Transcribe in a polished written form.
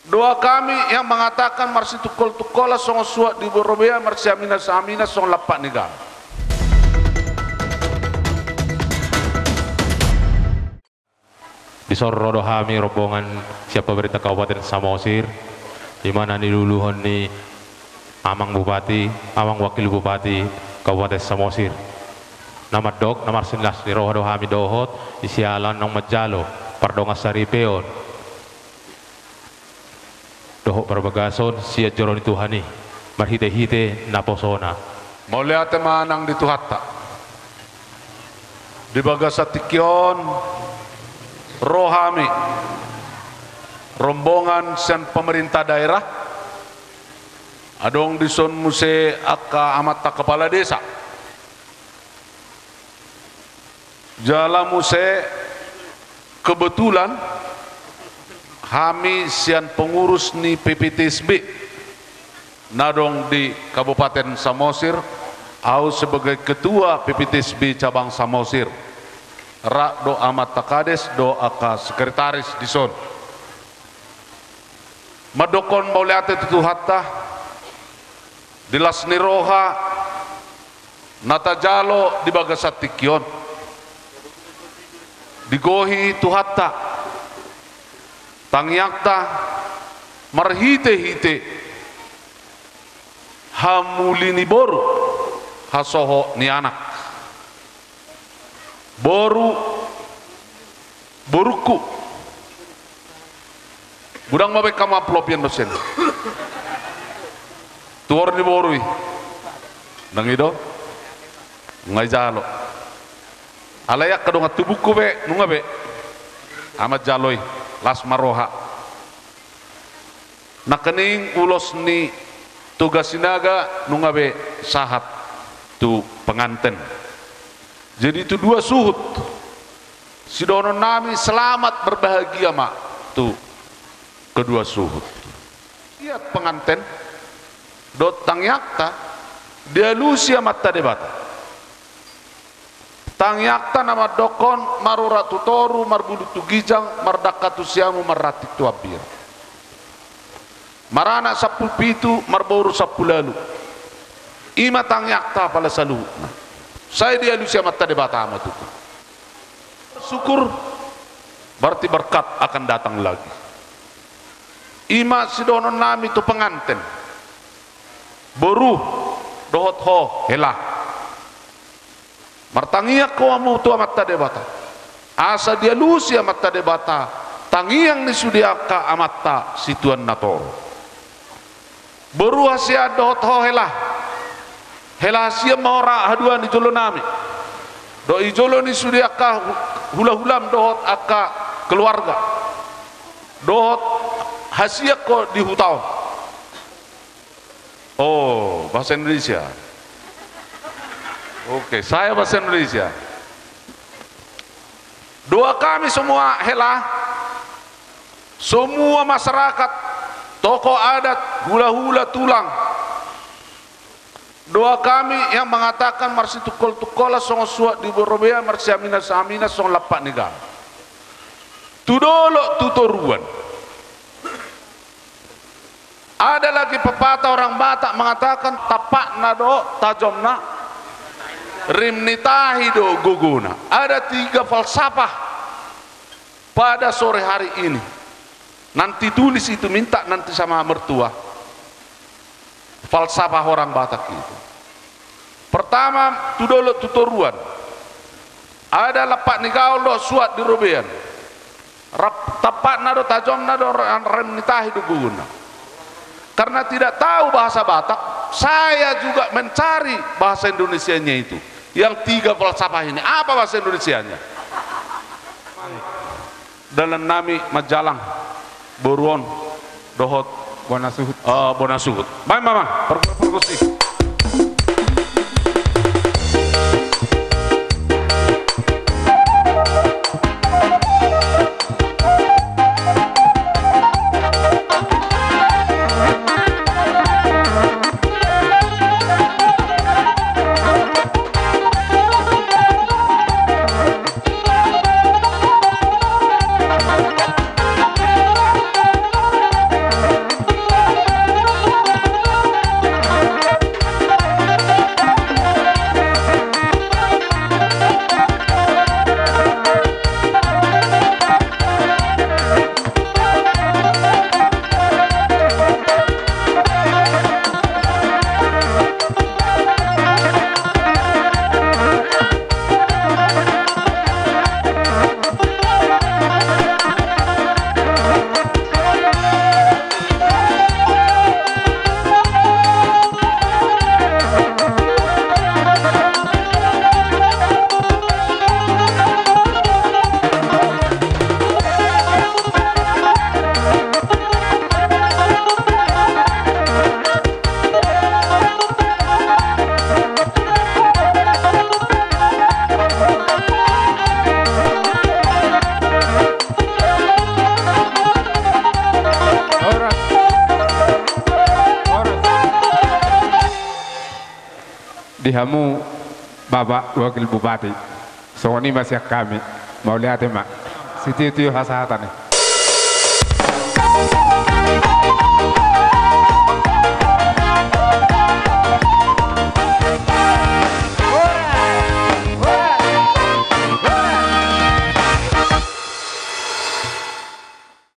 Doa kami yang mengatakan marsi tukol-tukola song suat di borobea marsi amina song lapak negara. Disorro kami rombongan siapa berita Kabupaten Samosir, di mana diluluhon ni Amang Bupati, Amang Wakil Bupati Kabupaten Samosir. Nama dok, nomor 19 di roh kami dohot, isialan nong majalo, pardonga saripeon. Dohok perbagason siya joron Tuhani, marhite-hite naposona. Mauliate manang di Tuhatta. Di bagasatikyon rohami rombongan sen pemerintah daerah adong dison muse aka amata kepala desa jala muse kebetulan kami sian pengurus ni PPTSB nadong di Kabupaten Samosir, au sebagai ketua PPTSB cabang Samosir. Rak do amat takades do aka sekretaris dison. Madokon mauliate tutu hatta dilas niroha natajalo di bagasatikyon. Digohi tuhatta tangyakta marhite-hite hamulini boru hasoho ni anak boruku budang mabe kama plopian dosen tuor ni borui nang ido ngai jalo alayak kadonga tubuku be nunga be amat jaloi las maroha nakening ulos ni tugas sinaga nungabe sahat tu penganten. Jadi itu dua suhut sidono nami selamat berbahagia mak tu kedua suhut. Lihat penganten dot tangyakta dia lusia mata debata tangyakta nama dokon maruratu toru marbudu tugijang mardakatu siamu maratik tu abir marana sapul pitu marboru sapulalu ima tangyakta pala salu saya dia lusia mata debata amat itu syukur berarti berkat akan datang lagi ima sidono nami tu penganten boru dohot ho helah martangiak ko amu tu amat debata asa dia lusia mata debata tangiang ni sudiaka amatta situan natoro boru hasia dohot ho helah sia maora haduan di jolo nami do ijolo ni sudiaka hula-hulam dohot aka keluarga dohot hasia ko di hutau. Oh bahasa Indonesia. Oke, saya bahasa Indonesia. Doa kami semua helah, semua masyarakat, tokoh adat, hula-hula tulang. Doa kami yang mengatakan marsi tukol-tukola song suat di borobea marsi amina song lapak negara. Tudolo tutoruan. Ada lagi pepatah orang Batak mengatakan tapak nado tajomna rimnitahi do guguna. Ada 3 falsafah pada sore hari ini. Nanti tulis itu minta nanti sama mertua. Falsafah orang Batak itu. Pertama, tudolo tutoruan. Ada lapak nigau do suat di robean. Tapak nado tajom nado rimnitahi do guguna. Karena tidak tahu bahasa Batak, saya juga mencari bahasa Indonesianya itu. Yang 3 falsafah ini, apa bahasa Indonesianya? Dalam nami Majalang, Boruon, Dohot, Bonasuhut. Bonasuhut. Baik mama, perkusi. dihamu Bapak Wakil Bupati. Soni masih kami mau lihat mak. Situ hasatan nih.